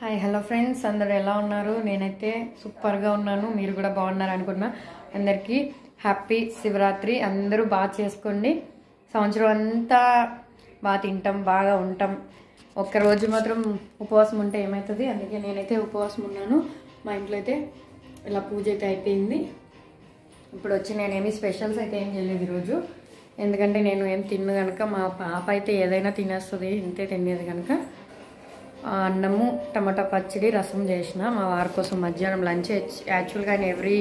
Hi hello friends, అందరూ ఎలా ఉన్నారు? నేనైతే సూపర్గా ఉన్నాను. మీరు కూడా బాగున్నారు అనుకున్నా. అందరికీ హ్యాపీ శివరాత్రి. అందరూ బాగా చేసుకోండి. సంవత్సరం అంతా బాగా తింటాం, బాగా ఉంటాం. ఒక్కరోజు మాత్రం ఉపవాసం ఉంటే ఏమవుతుంది? అందుకే నేనైతే ఉపవాసం ఉన్నాను. మా ఇంట్లో అయితే ఇలా పూజ అయితే అయిపోయింది. ఇప్పుడు వచ్చి నేనేమి స్పెషల్స్ అయితే ఏం చేయలేదు ఈరోజు. ఎందుకంటే నేను ఏం తిన్ను కనుక, మా పాప అయితే ఏదైనా తినేస్తుంది, ఇంతే తినేది కనుక అన్నము, టమాటా పచ్చడి, రసం చేసిన మా వారి కోసం మధ్యాహ్నం లంచ్. యాక్చువల్గా ఆయన ఎవ్రీ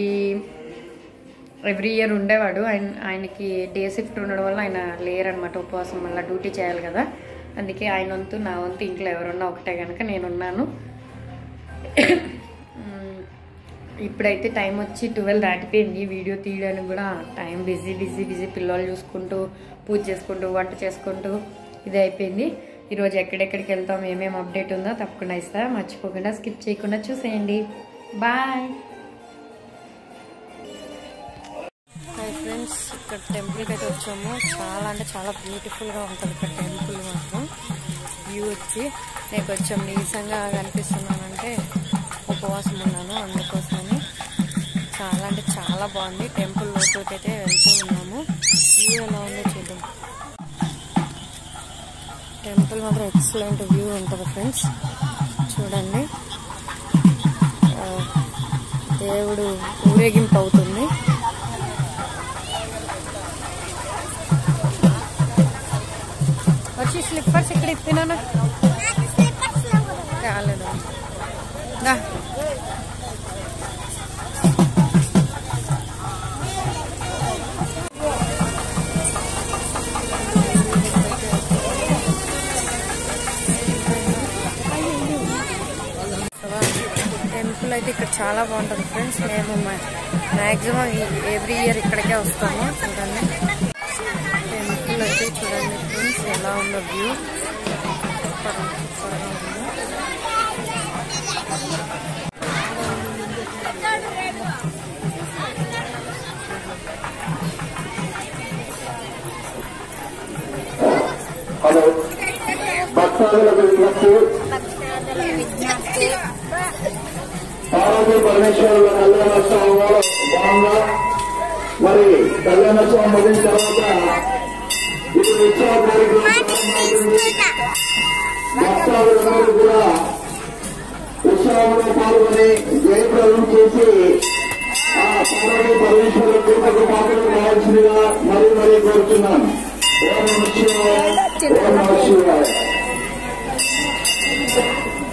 ఇయర్ ఉండేవాడు. ఆయనకి డే షిఫ్ట్ ఉండడం వల్ల ఆయన లేరనమాట. ఉపవాసం వల్ల డ్యూటీ చేయాలి కదా, అందుకే ఆయన వంతు నా వంతు ఇంట్లో ఎవరున్నా ఒకటే కనుక నేనున్నాను. ఇప్పుడైతే టైం వచ్చి 12 దాటిపోయింది. వీడియో తీయడానికి కూడా టైం బిజీ పిల్లలు చూసుకుంటూ, పూజ చేసుకుంటూ, వంట చేసుకుంటూ ఇది అయిపోయింది. ఈరోజు ఎక్కడెక్కడికి వెళ్తాం, ఏమేమి అప్డేట్ ఉందో తప్పకుండా ఇస్తా. మర్చిపోకుండా స్కిప్ చేయకుండా చూసేయండి. బాయ్. హాయ్ ఫ్రెండ్స్, ఇక్కడ టెంపుల్కి అయితే వచ్చాము. చాలా అంటే చాలా బ్యూటిఫుల్గా ఉంటుంది ఇక్కడ టెంపుల్ మాత్రం. వ్యూ వచ్చి నేను కొంచెం నీరసంగా కనిపిస్తున్నానంటే ఉపవాసం ఉన్నాను, అందుకోసమని. చాలా అంటే చాలా బాగుంది. టెంపుల్ లోపలికి అయితే వెళ్తూ ఉన్నాము. వ్యూ ఎలా ఉందో చూద్దాం. టెంపుల్ మాత్రం ఎక్సలెంట్ వ్యూ ఉంటుంది ఫ్రెండ్స్. చూడండి, దేవుడు ఊరేగింపు అవుతుంది. వచ్చి స్లిప్పర్స్ ఇక్కడ ఇప్పినానా కాలేదు. టెంపుల్ అయితే ఇక్కడ చాలా బాగుంటుంది ఫ్రెండ్స్. మేము మ్యాక్సిమం ఎవ్రీ ఇయర్ ఇక్కడికే వస్తాము. చూడండి టెంపుల్ అయితే చూడండి ఫ్రెండ్స్, ఎలా ఉందో వ్యూ. సూపర్గా ఉంది. హలో, భక్తాదులకు విజ్ఞప్తి. పార్వతీ పరమేశ్వరుల కళ్యాణోత్సవంలో భాగంగా మరి కళ్యాణోత్సవం ముగిన తర్వాత ఇప్పుడు ఉత్సవ కార్యక్రమం ప్రారంభమవుతుంది. భక్తాదులందరూ కూడా ఉత్సవంలో పాల్గొని జయప్రదం చేసి ఆ పార్వతీ పరమేశ్వరుల కృపకు పాత్రలు కావాల్సిందిగా మరీ కోరుతున్నాను. ఓం నమః శివాయ, ఓం నమః శివాయ.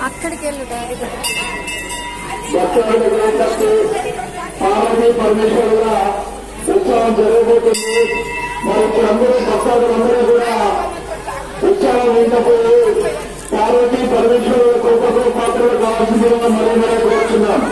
అక్కడికి వెళ్ళు డాడీ. భక్తులకు పార్వతీ పరమేశ్వరుల ఉత్సవం జరగబోతుంది. మరి ఇప్పుడు అందరూ భక్తులందరూ కూడా ఉత్సవం వింటపోయి పార్వతీ పరమేశ్వరుల కృపకు పాత్రలు కావాల్సిందిగా మరీ కోరుతున్నాను.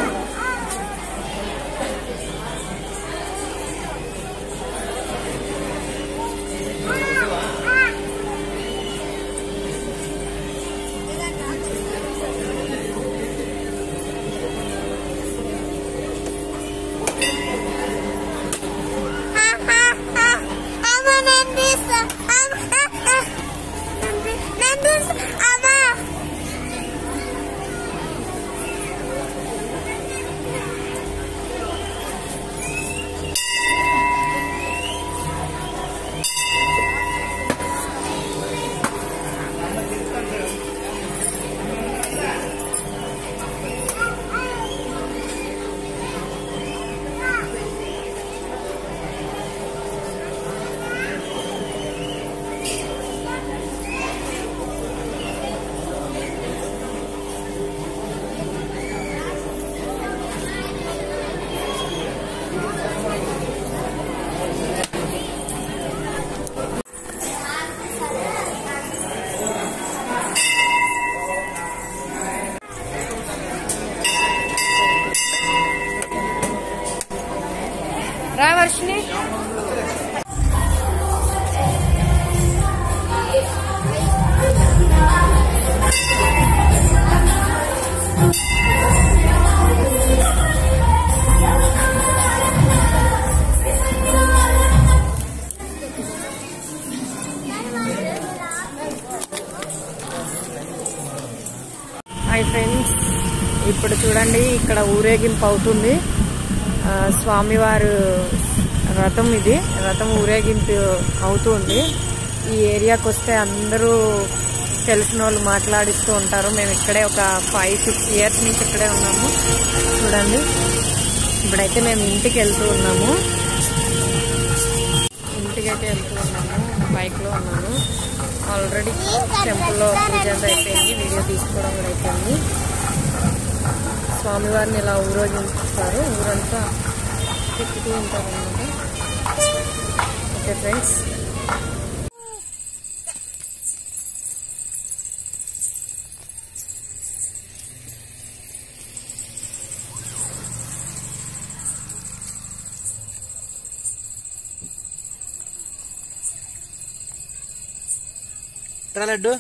రా వర్షిని. హాయ్ ఫ్రెండ్స్, ఇప్పుడు చూడండి ఇక్కడ ఊరేగింపు అవుతుంది. స్వామివారు రథం, ఇది రథం ఊరేగింపు అవుతుంది. ఈ ఏరియాకి వస్తే అందరూ తెలిసిన వాళ్ళు మాట్లాడిస్తూ ఉంటారు. మేము ఇక్కడే ఒక 5-6 ఇయర్స్ నుంచి ఇక్కడే ఉన్నాము. చూడండి ఇప్పుడైతే మేము ఇంటికి వెళ్తూ ఉన్నాము. ఇంటికైతే వెళ్తూ ఉన్నాము. బైక్లో ఉన్నాను. ఆల్రెడీ టెంపుల్లో పూజ అయిపోయింది, వీడియో తీసుకోవడం కూడా అయిపోయింది. స్వామివారిని ఇలా ఊరేగించుతారు, ఊరంతా తిప్పుతూ ఉంటారు అన్నమాట. ఓకే ఫ్రెండ్స్, రా లడ్డు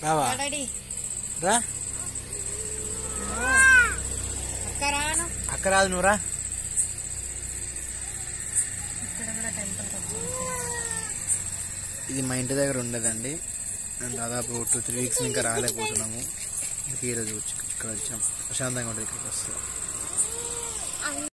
రావా రా అక్క రాదు నువ్వు రా. ఇది మా ఇంటి దగ్గర ఉండదండి. మేము దాదాపు 2-3 వీక్స్ ఇంకా రాలేకపోతున్నాము. ఈరోజు ఇక్కడ వచ్చాం. ప్రశాంతంగా ఉంటుంది ఇక్కడికి వస్తాం.